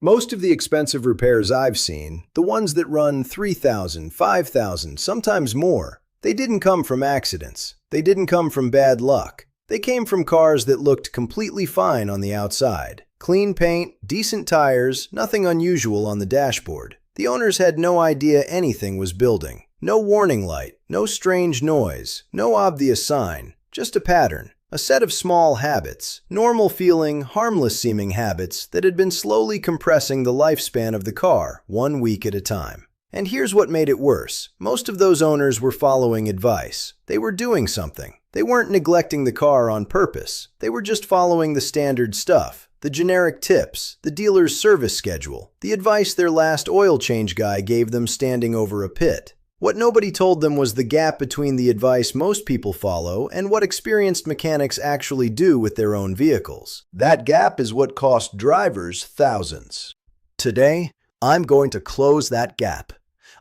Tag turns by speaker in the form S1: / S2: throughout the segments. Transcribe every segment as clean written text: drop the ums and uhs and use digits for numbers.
S1: Most of the expensive repairs I've seen, the ones that run 3,000, 5,000, sometimes more, they didn't come from accidents. They didn't come from bad luck. They came from cars that looked completely fine on the outside. Clean paint, decent tires, nothing unusual on the dashboard. The owners had no idea anything was building. No warning light, no strange noise, no obvious sign, just a pattern. A set of small habits, normal-feeling, harmless-seeming habits that had been slowly compressing the lifespan of the car, 1 week at a time. And here's what made it worse. Most of those owners were following advice. They were doing something. They weren't neglecting the car on purpose. They were just following the standard stuff, the generic tips, the dealer's service schedule, the advice their last oil change guy gave them standing over a pit. What nobody told them was the gap between the advice most people follow and what experienced mechanics actually do with their own vehicles. That gap is what cost drivers thousands. Today, I'm going to close that gap.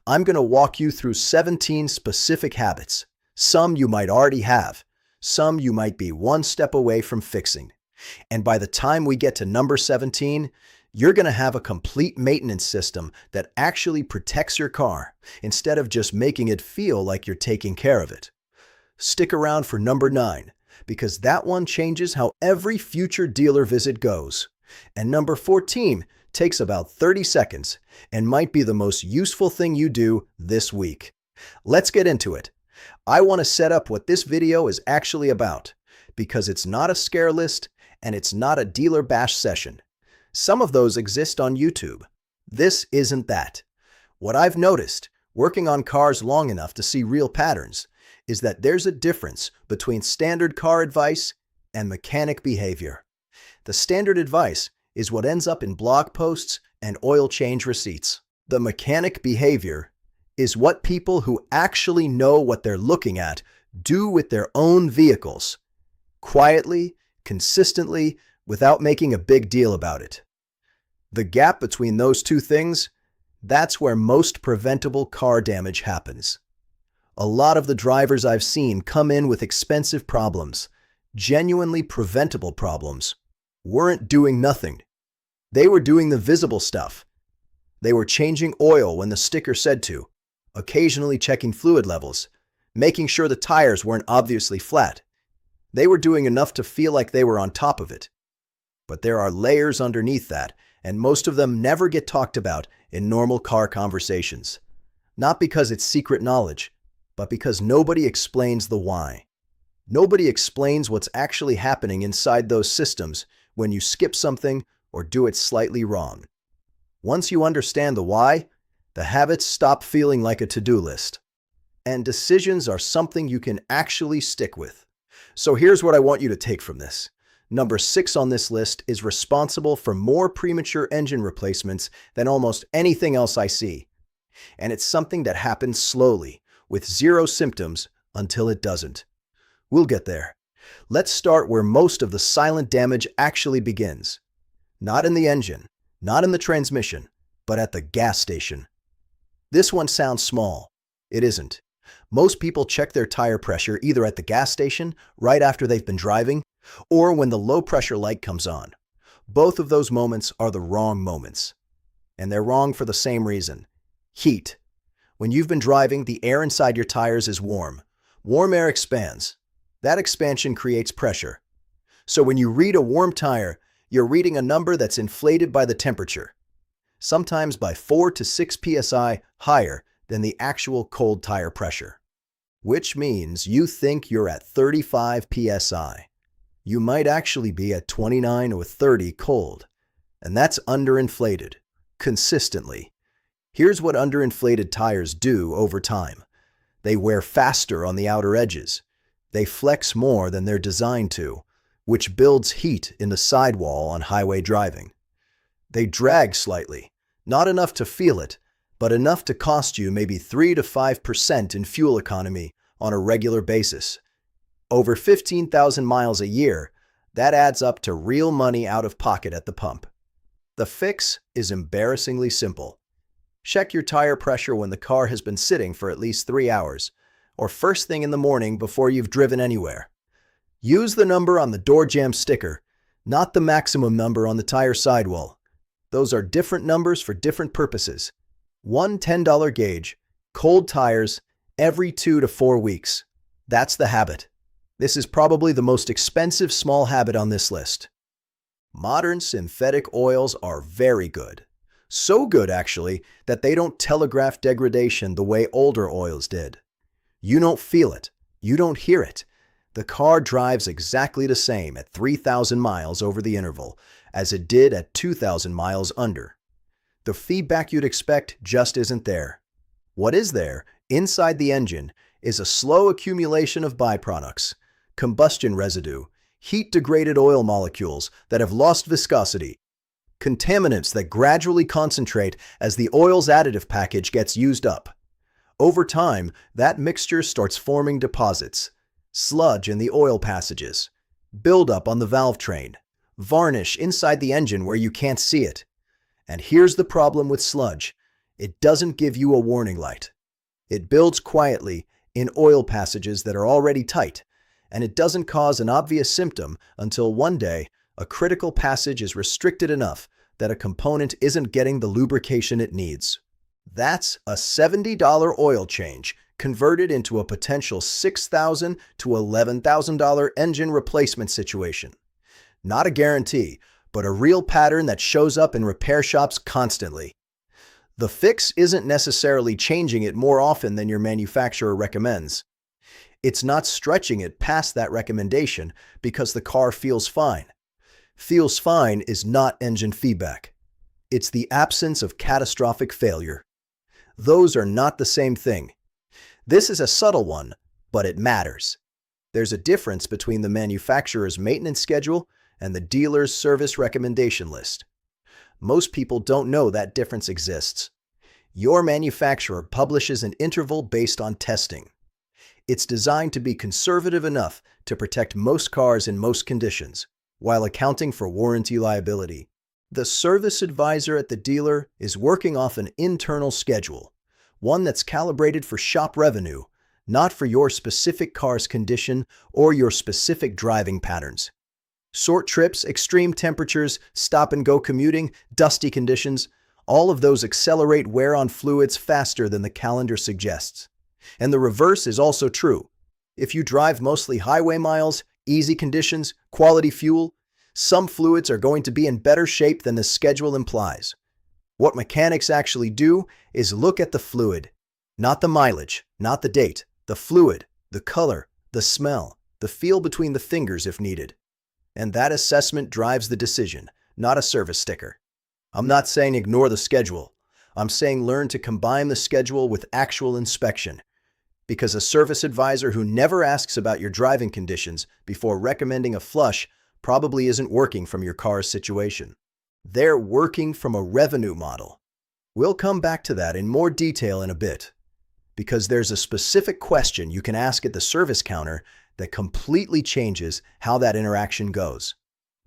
S1: I'm going to walk you through 17 specific habits. Some you might already have, some you might be one step away from fixing. And by the time we get to number 17, you're going to have a complete maintenance system that actually protects your car instead of just making it feel like you're taking care of it. Stick around for number 9, because that one changes how every future dealer visit goes. And number 14 takes about 30 seconds and might be the most useful thing you do this week. Let's get into it. I want to set up what this video is actually about, because it's not a scare list and it's not a dealer bash session. Some of those exist on YouTube. This isn't that. What I've noticed, working on cars long enough to see real patterns, is that there's a difference between standard car advice and mechanic behavior. The standard advice is what ends up in blog posts and oil change receipts. The mechanic behavior is what people who actually know what they're looking at do with their own vehicles, quietly, consistently, without making a big deal about it. The gap between those two things, that's where most preventable car damage happens. A lot of the drivers I've seen come in with expensive problems, genuinely preventable problems, weren't doing nothing. They were doing the visible stuff. They were changing oil when the sticker said to, occasionally checking fluid levels, making sure the tires weren't obviously flat. They were doing enough to feel like they were on top of it. But there are layers underneath that, and most of them never get talked about in normal car conversations. Not because it's secret knowledge, but because nobody explains the why. Nobody explains what's actually happening inside those systems when you skip something or do it slightly wrong. Once you understand the why, the habits stop feeling like a to-do list. And decisions are something you can actually stick with. So here's what I want you to take from this. Number 6 on this list is responsible for more premature engine replacements than almost anything else I see. And it's something that happens slowly, with zero symptoms until it doesn't. We'll get there. Let's start where most of the silent damage actually begins. Not in the engine, not in the transmission, but at the gas station. This one sounds small. It isn't. Most people check their tire pressure either at the gas station, right after they've been driving, or when the low pressure light comes on. Both of those moments are the wrong moments. And they're wrong for the same reason. Heat. When you've been driving, the air inside your tires is warm. Warm air expands. That expansion creates pressure. So when you read a warm tire, you're reading a number that's inflated by the temperature, sometimes by 4 to 6 psi higher than the actual cold tire pressure. Which means you think you're at 35 psi. You might actually be at 29 or 30 cold, and that's underinflated, consistently. Here's what underinflated tires do over time. They wear faster on the outer edges. They flex more than they're designed to, which builds heat in the sidewall on highway driving. They drag slightly, not enough to feel it, but enough to cost you maybe 3 to 5% in fuel economy on a regular basis. Over 15,000 miles a year, that adds up to real money out of pocket at the pump. The fix is embarrassingly simple. Check your tire pressure when the car has been sitting for at least 3 hours, or first thing in the morning before you've driven anywhere. Use the number on the door jamb sticker, not the maximum number on the tire sidewall. Those are different numbers for different purposes. One $10 gauge, cold tires, every 2 to 4 weeks. That's the habit. This is probably the most expensive small habit on this list. Modern synthetic oils are very good. So good, actually, that they don't telegraph degradation the way older oils did. You don't feel it. You don't hear it. The car drives exactly the same at 3,000 miles over the interval as it did at 2,000 miles under. The feedback you'd expect just isn't there. What is there, inside the engine, is a slow accumulation of byproducts, combustion residue, heat-degraded oil molecules that have lost viscosity, contaminants that gradually concentrate as the oil's additive package gets used up. Over time, that mixture starts forming deposits, sludge in the oil passages, buildup on the valve train, varnish inside the engine where you can't see it. And here's the problem with sludge. It doesn't give you a warning light. It builds quietly in oil passages that are already tight, and it doesn't cause an obvious symptom until one day a critical passage is restricted enough that a component isn't getting the lubrication it needs. That's a $70 oil change converted into a potential $6,000 to $11,000 engine replacement situation. Not a guarantee, but a real pattern that shows up in repair shops constantly. The fix isn't necessarily changing it more often than your manufacturer recommends. It's not stretching it past that recommendation because the car feels fine. Feels fine is not engine feedback. It's the absence of catastrophic failure. Those are not the same thing. This is a subtle one, but it matters. There's a difference between the manufacturer's maintenance schedule and the dealer's service recommendation list. Most people don't know that difference exists. Your manufacturer publishes an interval based on testing. It's designed to be conservative enough to protect most cars in most conditions, while accounting for warranty liability. The service advisor at the dealer is working off an internal schedule, one that's calibrated for shop revenue, not for your specific car's condition or your specific driving patterns. Short trips, extreme temperatures, stop-and-go commuting, dusty conditions, all of those accelerate wear on fluids faster than the calendar suggests. And the reverse is also true. If you drive mostly highway miles, easy conditions, quality fuel, some fluids are going to be in better shape than the schedule implies. What mechanics actually do is look at the fluid, not the mileage, not the date, the fluid, the color, the smell, the feel between the fingers if needed. And that assessment drives the decision, not a service sticker. I'm not saying ignore the schedule. I'm saying learn to combine the schedule with actual inspection. Because a service advisor who never asks about your driving conditions before recommending a flush probably isn't working from your car's situation. They're working from a revenue model. We'll come back to that in more detail in a bit, because there's a specific question you can ask at the service counter that completely changes how that interaction goes.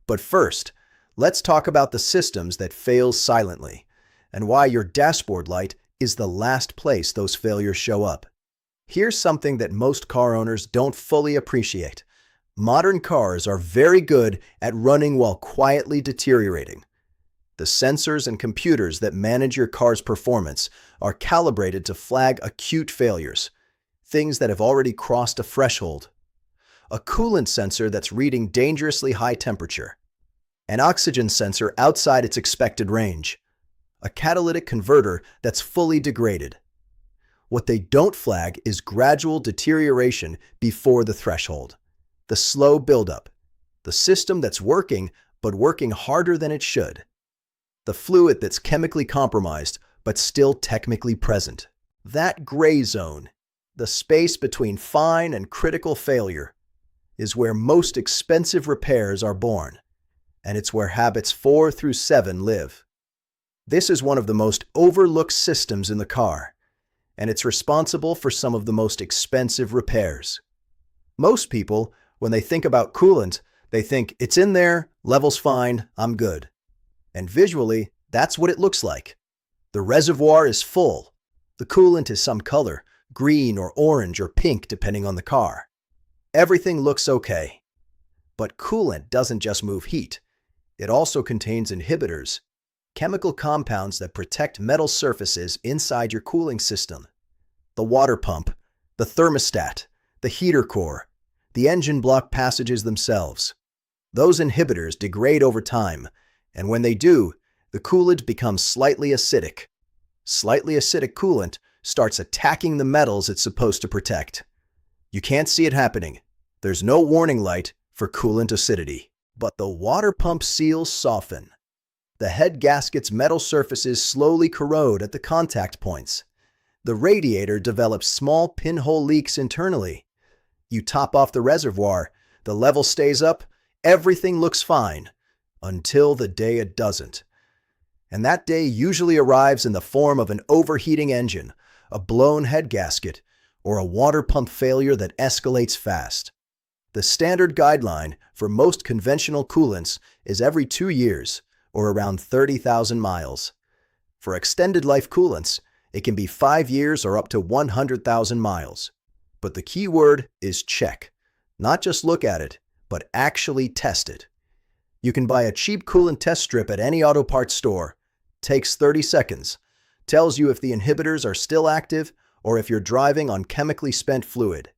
S1: But first, let's talk about the systems that fail silently, and why your dashboard light is the last place those failures show up. Here's something that most car owners don't fully appreciate. Modern cars are very good at running while quietly deteriorating. The sensors and computers that manage your car's performance are calibrated to flag acute failures, things that have already crossed a threshold. A coolant sensor that's reading dangerously high temperature, an oxygen sensor outside its expected range, a catalytic converter that's fully degraded. What they don't flag is gradual deterioration before the threshold, the slow buildup, the system that's working but working harder than it should, the fluid that's chemically compromised but still technically present. That gray zone, the space between fine and critical failure, is where most expensive repairs are born, and it's where habits 4 through 7 live. This is one of the most overlooked systems in the car, and it's responsible for some of the most expensive repairs. Most people, when they think about coolant, they think it's in there, level's fine, I'm good. And visually, that's what it looks like. The reservoir is full. The coolant is some color, green or orange or pink depending on the car. Everything looks okay. But coolant doesn't just move heat. It also contains inhibitors, chemical compounds that protect metal surfaces inside your cooling system. The water pump, the thermostat, the heater core, the engine block passages themselves. Those inhibitors degrade over time, and when they do, the coolant becomes slightly acidic. Slightly acidic coolant starts attacking the metals it's supposed to protect. You can't see it happening. There's no warning light for coolant acidity. But the water pump seals soften. The head gasket's metal surfaces slowly corrode at the contact points. The radiator develops small pinhole leaks internally. You top off the reservoir, the level stays up, everything looks fine, until the day it doesn't. And that day usually arrives in the form of an overheating engine, a blown head gasket, or a water pump failure that escalates fast. The standard guideline for most conventional coolants is every 2 years, or around 30,000 miles. For extended life coolants, it can be 5 years or up to 100,000 miles. But the key word is check. Not just look at it, but actually test it. You can buy a cheap coolant test strip at any auto parts store. Takes 30 seconds. Tells you if the inhibitors are still active or if you're driving on chemically spent fluid.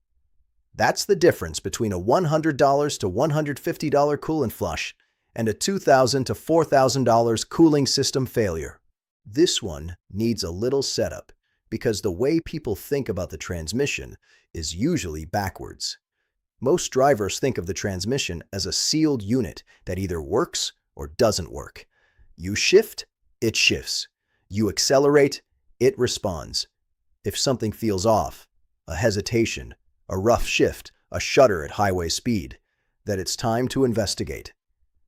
S1: That's the difference between a $100 to $150 coolant flush and a $2,000 to $4,000 cooling system failure. This one needs a little setup because the way people think about the transmission is usually backwards. Most drivers think of the transmission as a sealed unit that either works or doesn't work. You shift, it shifts. You accelerate, it responds. If something feels off, a hesitation, a rough shift, a shudder at highway speed, that it's time to investigate.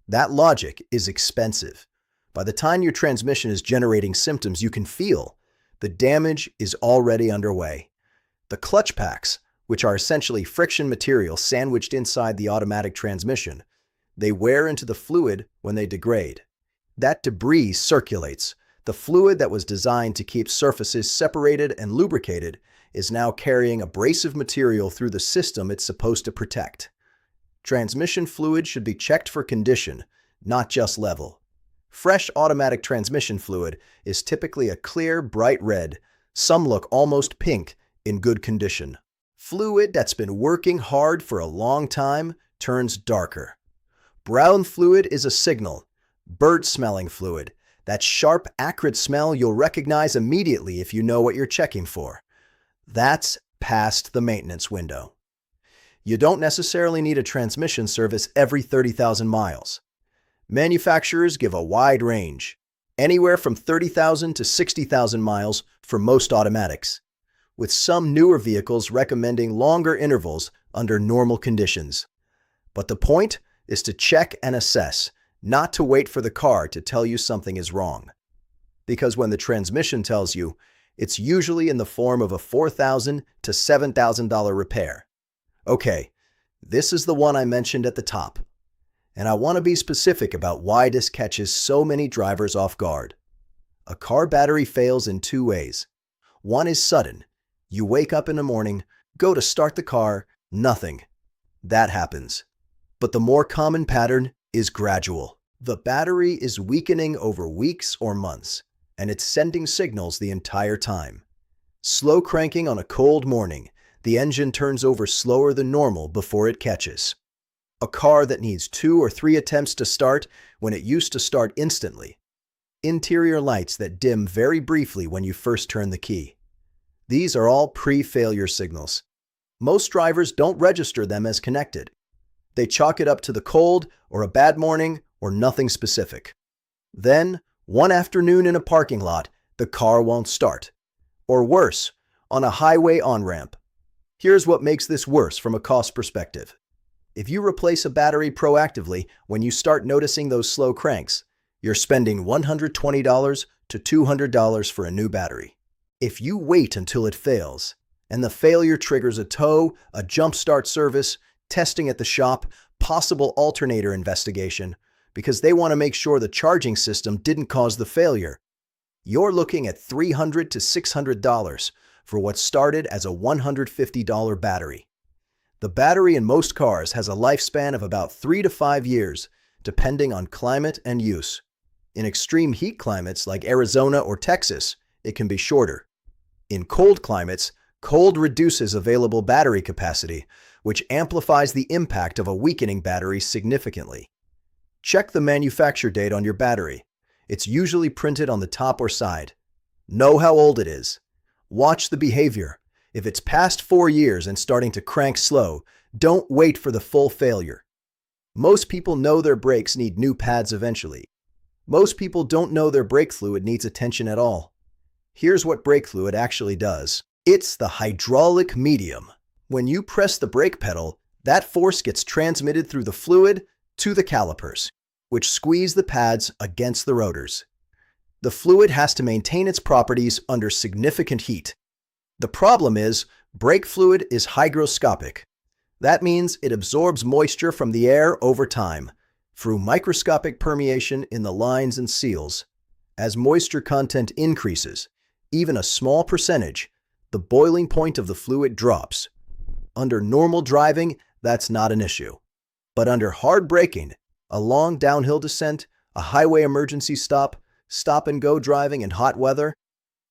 S1: That logic is expensive. By the time your transmission is generating symptoms you can feel, the damage is already underway. The clutch packs, which are essentially friction material sandwiched inside the automatic transmission, they wear into the fluid when they degrade. That debris circulates. The fluid that was designed to keep surfaces separated and lubricated is now carrying abrasive material through the system it's supposed to protect. Transmission fluid should be checked for condition, not just level. Fresh automatic transmission fluid is typically a clear, bright red. Some look almost pink in good condition. Fluid that's been working hard for a long time turns darker. Brown fluid is a signal. Bird-smelling fluid. That sharp, acrid smell you'll recognize immediately if you know what you're checking for. That's past the maintenance window. You don't necessarily need a transmission service every 30,000 miles. Manufacturers give a wide range, anywhere from 30,000 to 60,000 miles for most automatics, with some newer vehicles recommending longer intervals under normal conditions. But the point is to check and assess, not to wait for the car to tell you something is wrong. Because when the transmission tells you, it's usually in the form of a $4,000 to $7,000 repair. Okay, this is the one I mentioned at the top. And I want to be specific about why this catches so many drivers off guard. A car battery fails in 2 ways. One is sudden. You wake up in the morning, go to start the car, nothing. That happens. But the more common pattern is gradual. The battery is weakening over weeks or months, and it's sending signals the entire time. Slow cranking on a cold morning, the engine turns over slower than normal before it catches. A car that needs 2 or 3 attempts to start when it used to start instantly. Interior lights that dim very briefly when you first turn the key. These are all pre-failure signals. Most drivers don't register them as connected. They chalk it up to the cold or a bad morning or nothing specific. Then, one afternoon in a parking lot, the car won't start. Or worse, on a highway on-ramp. Here's what makes this worse from a cost perspective. If you replace a battery proactively when you start noticing those slow cranks, you're spending $120 to $200 for a new battery. If you wait until it fails, and the failure triggers a tow, a jump start service, testing at the shop, possible alternator investigation, because they want to make sure the charging system didn't cause the failure, you're looking at $300 to $600 for what started as a $150 battery. The battery in most cars has a lifespan of about 3 to 5 years, depending on climate and use. In extreme heat climates like Arizona or Texas, it can be shorter. In cold climates, cold reduces available battery capacity, which amplifies the impact of a weakening battery significantly. Check the manufacture date on your battery. It's usually printed on the top or side. Know how old it is. Watch the behavior. If it's past 4 years and starting to crank slow, don't wait for the full failure. Most people know their brakes need new pads eventually. Most people don't know their brake fluid needs attention at all. Here's what brake fluid actually does. It's the hydraulic medium. When you press the brake pedal, that force gets transmitted through the fluid to the calipers, which squeeze the pads against the rotors. The fluid has to maintain its properties under significant heat. The problem is, brake fluid is hygroscopic. That means it absorbs moisture from the air over time, through microscopic permeation in the lines and seals. As moisture content increases, even a small percentage, the boiling point of the fluid drops. Under normal driving, that's not an issue. But under hard braking, a long downhill descent, a highway emergency stop, stop-and-go driving in hot weather,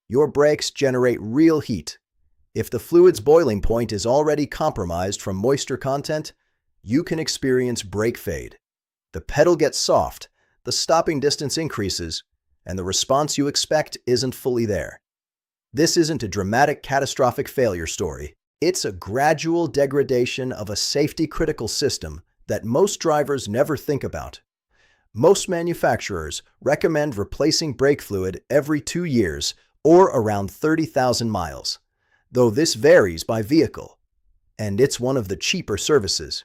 S1: your brakes generate real heat. If the fluid's boiling point is already compromised from moisture content, you can experience brake fade. The pedal gets soft, the stopping distance increases, and the response you expect isn't fully there. This isn't a dramatic, catastrophic failure story. It's a gradual degradation of a safety-critical system that most drivers never think about. Most manufacturers recommend replacing brake fluid every 2 years or around 30,000 miles, though this varies by vehicle. And it's one of the cheaper services,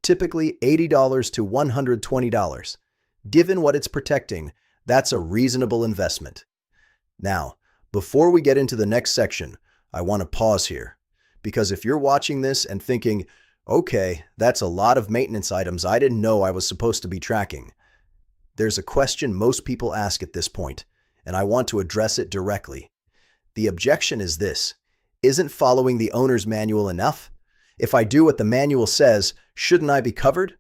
S1: typically $80 to $120. Given what it's protecting, that's a reasonable investment. Now, before we get into the next section, I want to pause here, because if you're watching this and thinking, okay, that's a lot of maintenance items I didn't know I was supposed to be tracking, there's a question most people ask at this point, and I want to address it directly. The objection is this: isn't following the owner's manual enough? If I do what the manual says, shouldn't I be covered?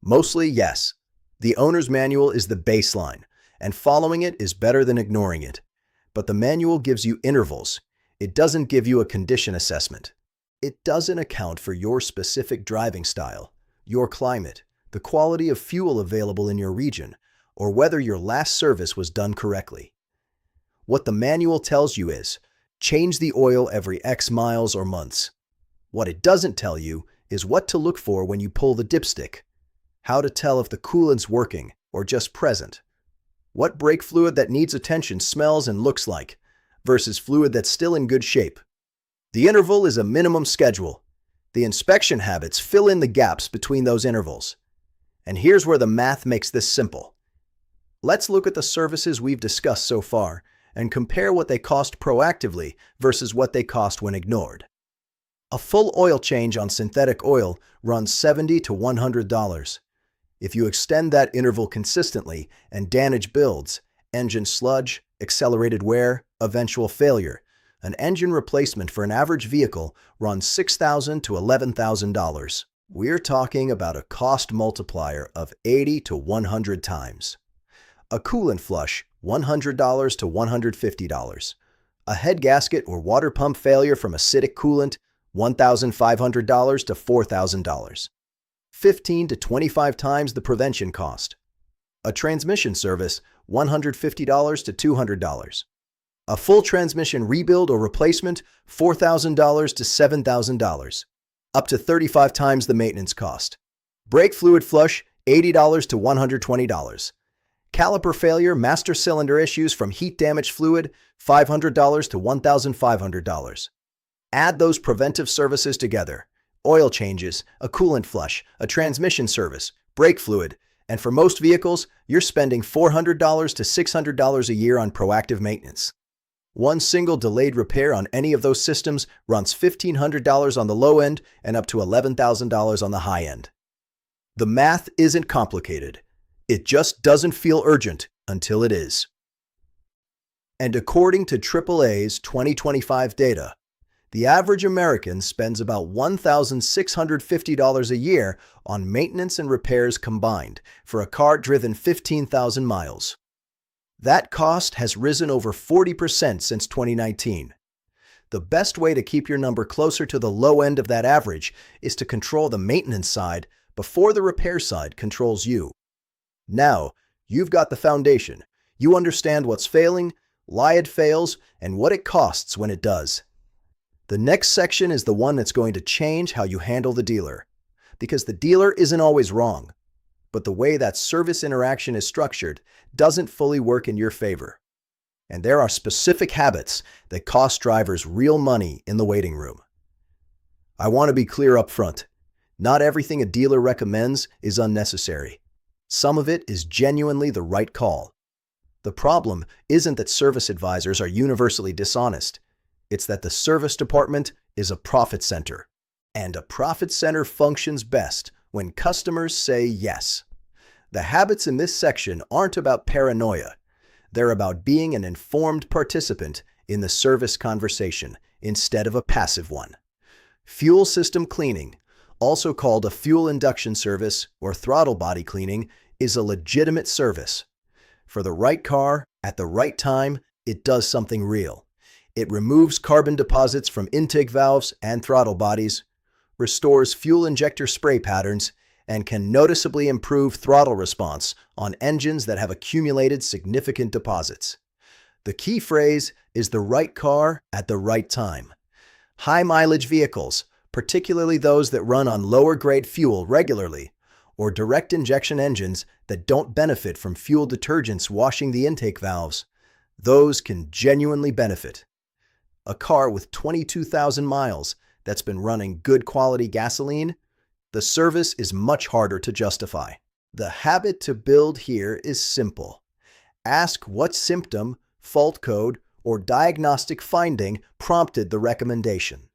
S1: Mostly, yes. The owner's manual is the baseline, and following it is better than ignoring it. But the manual gives you intervals. It doesn't give you a condition assessment. It doesn't account for your specific driving style, your climate, the quality of fuel available in your region, or whether your last service was done correctly. What the manual tells you is, change the oil every X miles or months. What it doesn't tell you is what to look for when you pull the dipstick, how to tell if the coolant's working or just present, what brake fluid that needs attention smells and looks like, versus fluid that's still in good shape. The interval is a minimum schedule. The inspection habits fill in the gaps between those intervals. And here's where the math makes this simple. Let's look at the services we've discussed so far and compare what they cost proactively versus what they cost when ignored. A full oil change on synthetic oil runs $70 to $100. If you extend that interval consistently and damage builds, engine sludge, accelerated wear, eventual failure, an engine replacement for an average vehicle runs $6,000 to $11,000. We're talking about a cost multiplier of 80 to 100 times. A coolant flush, $100 to $150. A head gasket or water pump failure from acidic coolant, $1,500 to $4,000. 15 to 25 times the prevention cost. A transmission service, $150 to $200. A full transmission rebuild or replacement, $4,000 to $7,000. Up to 35 times the maintenance cost. Brake fluid flush, $80 to $120. Caliper failure, master cylinder issues from heat damaged fluid, $500 to $1,500. Add those preventive services together: oil changes, a coolant flush, a transmission service, brake fluid, and for most vehicles, you're spending $400 to $600 a year on proactive maintenance. One single delayed repair on any of those systems runs $1,500 on the low end and up to $11,000 on the high end. The math isn't complicated. It just doesn't feel urgent until it is. And according to AAA's 2025 data, the average American spends about $1,650 a year on maintenance and repairs combined for a car driven 15,000 miles. That cost has risen over 40% since 2019. The best way to keep your number closer to the low end of that average is to control the maintenance side before the repair side controls you. Now, you've got the foundation. You understand what's failing, why it fails, and what it costs when it does. The next section is the one that's going to change how you handle the dealer. Because the dealer isn't always wrong, but the way that service interaction is structured doesn't fully work in your favor. And there are specific habits that cost drivers real money in the waiting room. I want to be clear up front. Not everything a dealer recommends is unnecessary. Some of it is genuinely the right call. The problem isn't that service advisors are universally dishonest. It's that the service department is a profit center. And a profit center functions best when customers say yes. The habits in this section aren't about paranoia. They're about being an informed participant in the service conversation instead of a passive one. Fuel system cleaning, also called a fuel induction service or throttle body cleaning, is a legitimate service. For the right car, at the right time, it does something real. It removes carbon deposits from intake valves and throttle bodies, restores fuel injector spray patterns, and can noticeably improve throttle response on engines that have accumulated significant deposits. The key phrase is the right car at the right time. High-mileage vehicles, particularly those that run on lower-grade fuel regularly, or direct injection engines that don't benefit from fuel detergents washing the intake valves, those can genuinely benefit. A car with 22,000 miles that's been running good quality gasoline, the service is much harder to justify. The habit to build here is simple. Ask what symptom, fault code, or diagnostic finding prompted the recommendation.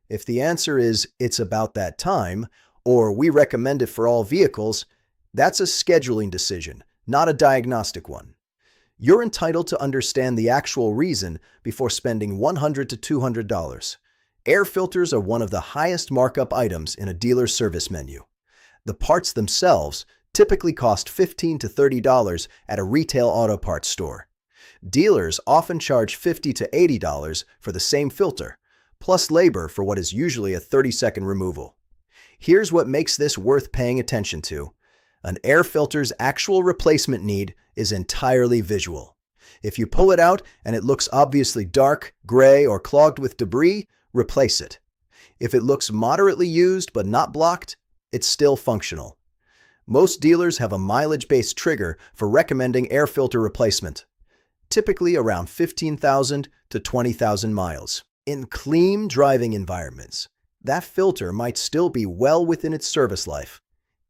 S1: If the answer is "it's about that time," or "we recommend it for all vehicles," that's a scheduling decision, not a diagnostic one. You're entitled to understand the actual reason before spending $100 to $200. Air filters are one of the highest markup items in a dealer's service menu. The parts themselves typically cost $15 to $30 at a retail auto parts store. Dealers often charge $50 to $80 for the same filter, plus labor for what is usually a 30-second removal. Here's what makes this worth paying attention to. An air filter's actual replacement need is entirely visual. If you pull it out and it looks obviously dark, gray, or clogged with debris, replace it. If it looks moderately used but not blocked, it's still functional. Most dealers have a mileage-based trigger for recommending air filter replacement, typically around 15,000 to 20,000 miles. In clean driving environments, that filter might still be well within its service life.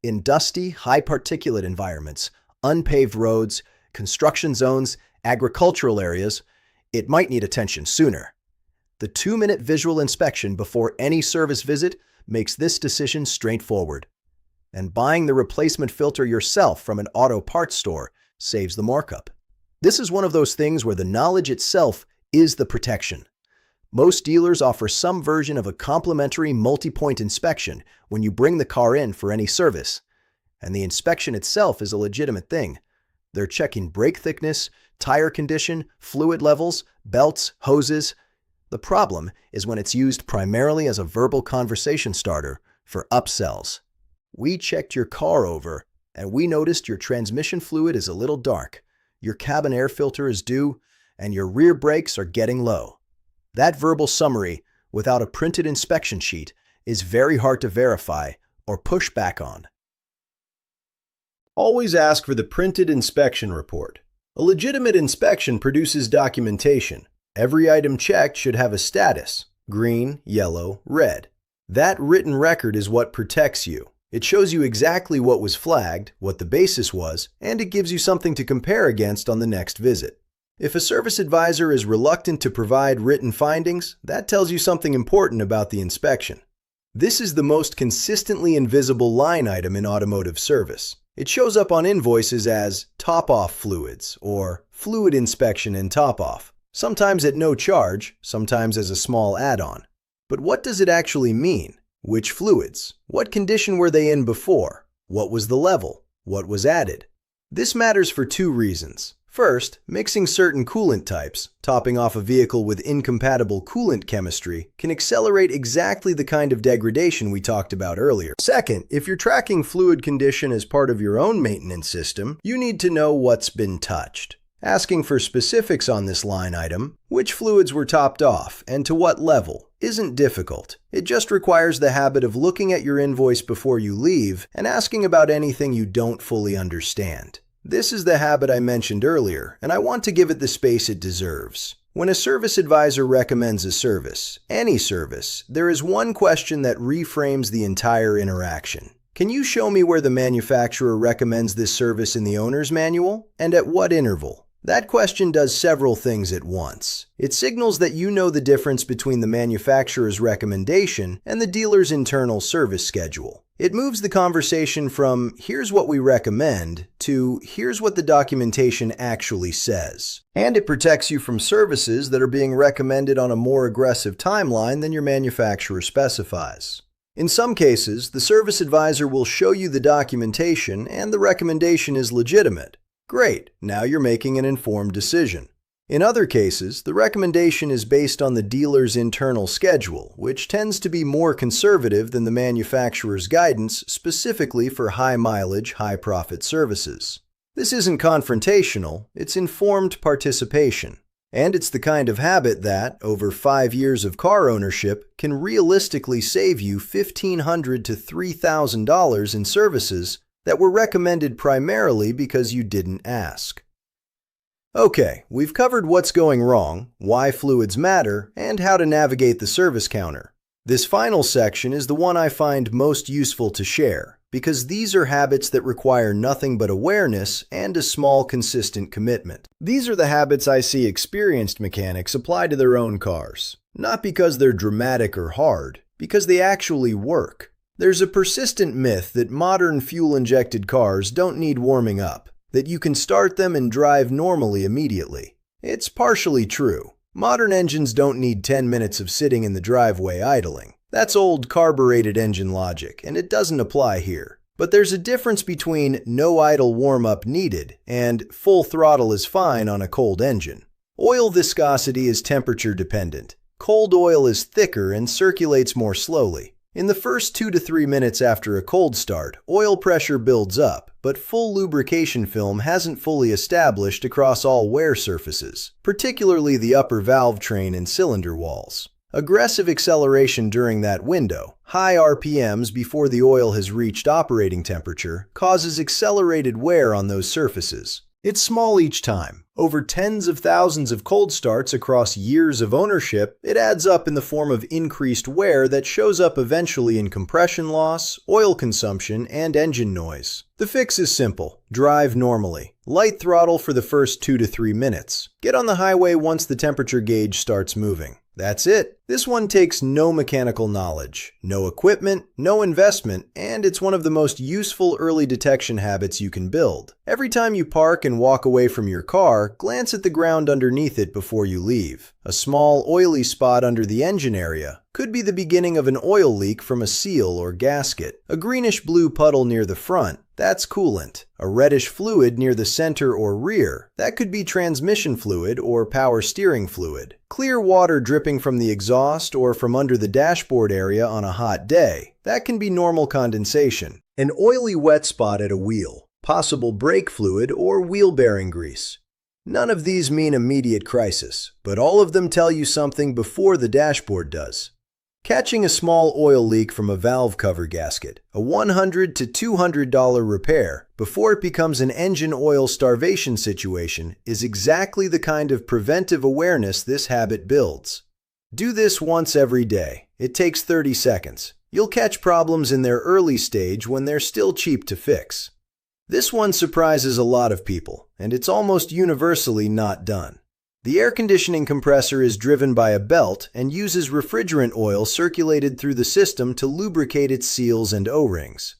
S1: In dusty, high-particulate environments, unpaved roads, construction zones, agricultural areas, it might need attention sooner. The 2-minute visual inspection before any service visit makes this decision straightforward. And buying the replacement filter yourself from an auto parts store saves the markup. This is one of those things where the knowledge itself is the protection. Most dealers offer some version of a complimentary multi-point inspection when you bring the car in for any service. And the inspection itself is a legitimate thing. They're checking brake thickness, tire condition, fluid levels, belts, hoses. The problem is when it's used primarily as a verbal conversation starter for upsells. "We checked your car over, and we noticed your transmission fluid is a little dark, your cabin air filter is due, and your rear brakes are getting low." That verbal summary, without a printed inspection sheet, is very hard to verify or push back on. Always ask for the printed inspection report. A legitimate inspection produces documentation. Every item checked should have a status: green, yellow, red. That written record is what protects you. It shows you exactly what was flagged, what the basis was, and it gives you something to compare against on the next visit. If a service advisor is reluctant to provide written findings, that tells you something important about the inspection. This is the most consistently invisible line item in automotive service. It shows up on invoices as top-off fluids or fluid inspection and top-off, sometimes at no charge, sometimes as a small add-on. But what does it actually mean? Which fluids? What condition were they in before? What was the level? What was added? This matters for two reasons. First, mixing certain coolant types, topping off a vehicle with incompatible coolant chemistry, can accelerate exactly the kind of degradation we talked about earlier. Second, if you're tracking fluid condition as part of your own maintenance system, you need to know what's been touched. Asking for specifics on this line item, which fluids were topped off and to what level, isn't difficult. It just requires the habit of looking at your invoice before you leave and asking about anything you don't fully understand. This is the habit I mentioned earlier, and I want to give it the space it deserves. When a service advisor recommends a service, any service, there is one question that reframes the entire interaction. Can you show me where the manufacturer recommends this service in the owner's manual, and at what interval? That question does several things at once. It signals that you know the difference between the manufacturer's recommendation and the dealer's internal service schedule. It moves the conversation from "here's what we recommend" to "here's what the documentation actually says." And it protects you from services that are being recommended on a more aggressive timeline than your manufacturer specifies. In some cases, the service advisor will show you the documentation and the recommendation is legitimate. Great, now you're making an informed decision. In other cases, the recommendation is based on the dealer's internal schedule, which tends to be more conservative than the manufacturer's guidance specifically for high-mileage, high-profit services. This isn't confrontational, it's informed participation. And it's the kind of habit that, over 5 years of car ownership, can realistically save you $1,500 to $3,000 in services that were recommended primarily because you didn't ask. Okay, we've covered what's going wrong, why fluids matter, and how to navigate the service counter. This final section is the one I find most useful to share, because these are habits that require nothing but awareness and a small, consistent commitment. These are the habits I see experienced mechanics apply to their own cars. Not because they're dramatic or hard, because they actually work. There's a persistent myth that modern fuel-injected cars don't need warming up, that you can start them and drive normally immediately. It's partially true. Modern engines don't need 10 minutes of sitting in the driveway idling. That's old carbureted engine logic, and it doesn't apply here. But there's a difference between no idle warm-up needed and full throttle is fine on a cold engine. Oil viscosity is temperature dependent. Cold oil is thicker and circulates more slowly. In the first 2 to 3 minutes after a cold start, oil pressure builds up, but full lubrication film hasn't fully established across all wear surfaces, particularly the upper valve train and cylinder walls. Aggressive acceleration during that window, high RPMs before the oil has reached operating temperature, causes accelerated wear on those surfaces. It's small each time. Over tens of thousands of cold starts across years of ownership, it adds up in the form of increased wear that shows up eventually in compression loss, oil consumption, and engine noise. The fix is simple. Drive normally. Light throttle for the first 2 to 3 minutes. Get on the highway once the temperature gauge starts moving. That's it. This one takes no mechanical knowledge, no equipment, no investment, and it's one of the most useful early detection habits you can build. Every time you park and walk away from your car, glance at the ground underneath it before you leave. A small, oily spot under the engine area could be the beginning of an oil leak from a seal or gasket. A greenish-blue puddle near the front, that's coolant. A reddish fluid near the center or rear, that could be transmission fluid or power steering fluid. Clear water dripping from the exhaust or from under the dashboard area on a hot day, that can be normal condensation. An oily wet spot at a wheel, possible brake fluid or wheel bearing grease. None of these mean immediate crisis, but all of them tell you something before the dashboard does. Catching a small oil leak from a valve cover gasket, a $100 to $200 repair, before it becomes an engine oil starvation situation, is exactly the kind of preventive awareness this habit builds. Do this once every day. It takes 30 seconds. You'll catch problems in their early stage when they're still cheap to fix. This one surprises a lot of people, and it's almost universally not done. The air conditioning compressor is driven by a belt and uses refrigerant oil circulated through the system to lubricate its seals and O-rings.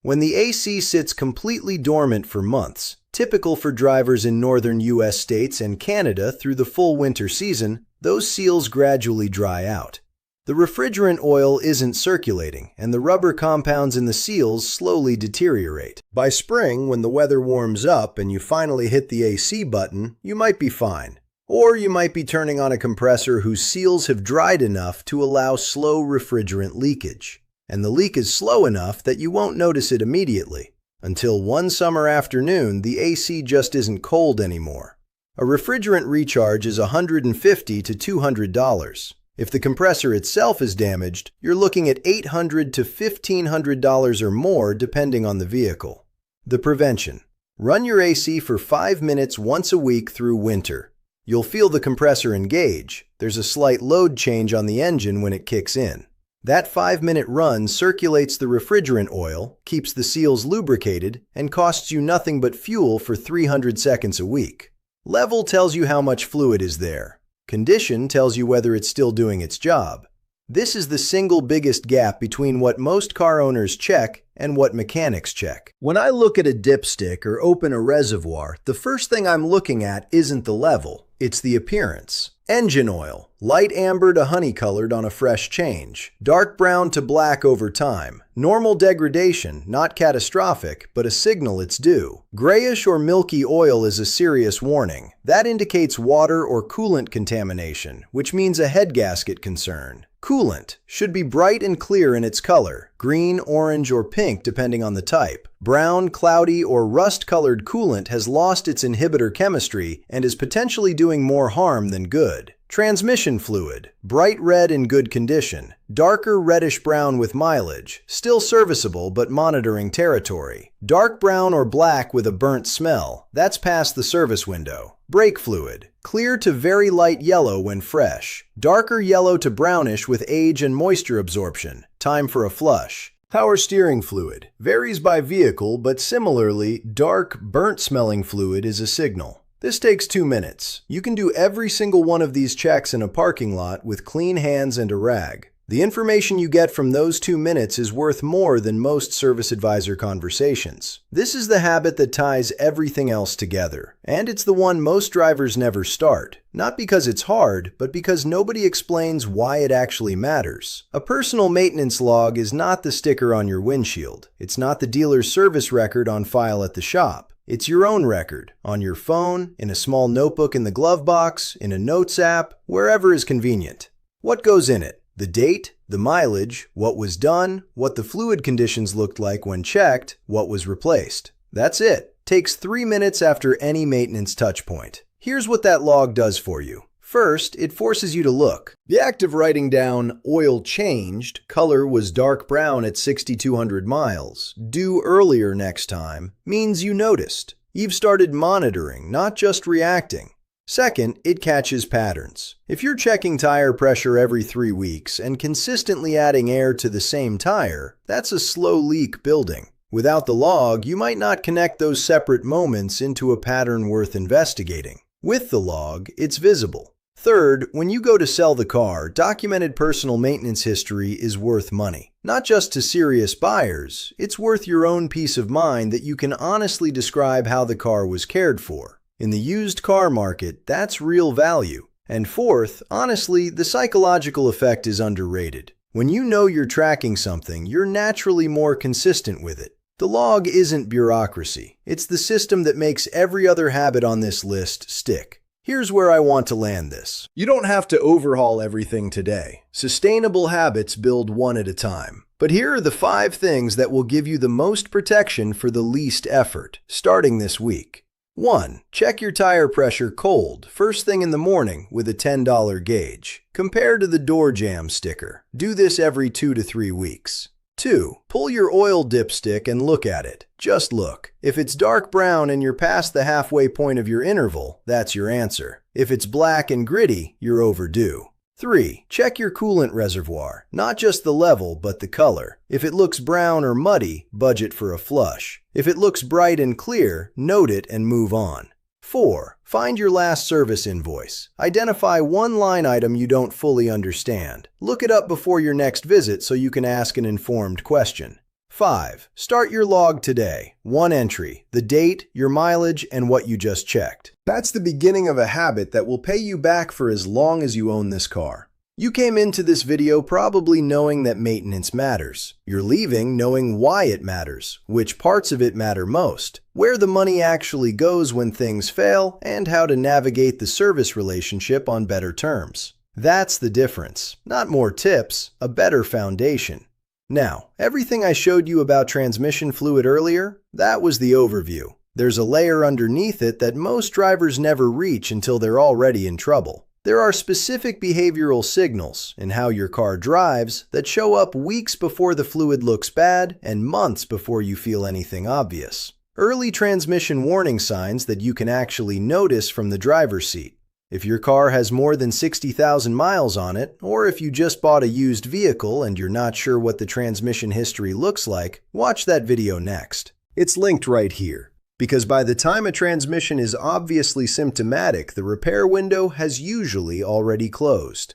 S1: When the AC sits completely dormant for months, typical for drivers in northern US states and Canada through the full winter season, those seals gradually dry out. The refrigerant oil isn't circulating, and the rubber compounds in the seals slowly deteriorate. By spring, when the weather warms up and you finally hit the AC button, you might be fine. Or you might be turning on a compressor whose seals have dried enough to allow slow refrigerant leakage. And the leak is slow enough that you won't notice it immediately, until one summer afternoon the AC just isn't cold anymore. A refrigerant recharge is $150 to $200. If the compressor itself is damaged, you're looking at $800 to $1,500 or more depending on the vehicle. The prevention. Run your AC for 5 minutes once a week through winter. You'll feel the compressor engage. There's a slight load change on the engine when it kicks in. That 5-minute run circulates the refrigerant oil, keeps the seals lubricated, and costs you nothing but fuel for 300 seconds a week. Level tells you how much fluid is there. Condition tells you whether it's still doing its job. This is the single biggest gap between what most car owners check and what mechanics check. When I look at a dipstick or open a reservoir, the first thing I'm looking at isn't the level, it's the appearance. Engine oil, light amber to honey-colored on a fresh change, dark brown to black over time. Normal degradation, not catastrophic, but a signal it's due. Grayish or milky oil is a serious warning. That indicates water or coolant contamination, which means a head gasket concern. Coolant should be bright and clear in its color, green, orange, or pink depending on the type. Brown, cloudy, or rust-colored coolant has lost its inhibitor chemistry and is potentially doing more harm than good. Transmission fluid, bright red in good condition, darker reddish-brown with mileage, still serviceable but monitoring territory. Dark brown or black with a burnt smell, that's past the service window. Brake fluid, clear to very light yellow when fresh, darker yellow to brownish with age and moisture absorption, time for a flush. Power steering fluid, varies by vehicle, but similarly, dark, burnt-smelling fluid is a signal. This takes 2 minutes. You can do every single one of these checks in a parking lot with clean hands and a rag. The information you get from those 2 minutes is worth more than most service advisor conversations. This is the habit that ties everything else together, and it's the one most drivers never start. Not because it's hard, but because nobody explains why it actually matters. A personal maintenance log is not the sticker on your windshield. It's not the dealer's service record on file at the shop. It's your own record, on your phone, in a small notebook in the glove box, in a notes app, wherever is convenient. What goes in it? The date, the mileage, what was done, what the fluid conditions looked like when checked, what was replaced. That's it. Takes 3 minutes after any maintenance touchpoint. Here's what that log does for you. First, it forces you to look. The act of writing down oil changed, color was dark brown at 6,200 miles, due earlier next time, means you noticed. You've started monitoring, not just reacting. Second, it catches patterns. If you're checking tire pressure every 3 weeks and consistently adding air to the same tire, that's a slow leak building. Without the log, you might not connect those separate moments into a pattern worth investigating. With the log, it's visible. Third, when you go to sell the car, documented personal maintenance history is worth money. Not just to serious buyers, it's worth your own peace of mind that you can honestly describe how the car was cared for. In the used car market, that's real value. And fourth, honestly, the psychological effect is underrated. When you know you're tracking something, you're naturally more consistent with it. The log isn't bureaucracy. It's the system that makes every other habit on this list stick. Here's where I want to land this. You don't have to overhaul everything today. Sustainable habits build one at a time. But here are the 5 things that will give you the most protection for the least effort, starting this week. 1. Check your tire pressure cold, first thing in the morning with a $10 gauge. Compare to the door jam sticker. Do this every 2 to 3 weeks. 2. Pull your oil dipstick and look at it. Just look. If it's dark brown and you're past the halfway point of your interval, that's your answer. If it's black and gritty, you're overdue. 3. Check your coolant reservoir. Not just the level, but the color. If it looks brown or muddy, budget for a flush. If it looks bright and clear, note it and move on. 4. Find your last service invoice. Identify one line item you don't fully understand. Look it up before your next visit so you can ask an informed question. 5. Start your log today. 1 entry, the date, your mileage, and what you just checked. That's the beginning of a habit that will pay you back for as long as you own this car. You came into this video probably knowing that maintenance matters. You're leaving knowing why it matters, which parts of it matter most, where the money actually goes when things fail, and how to navigate the service relationship on better terms. That's the difference. Not more tips, a better foundation. Now, everything I showed you about transmission fluid earlier, that was the overview. There's a layer underneath it that most drivers never reach until they're already in trouble. There are specific behavioral signals in how your car drives that show up weeks before the fluid looks bad and months before you feel anything obvious. Early transmission warning signs that you can actually notice from the driver's seat. If your car has more than 60,000 miles on it, or if you just bought a used vehicle and you're not sure what the transmission history looks like, watch that video next. It's linked right here. Because by the time a transmission is obviously symptomatic, the repair window has usually already closed.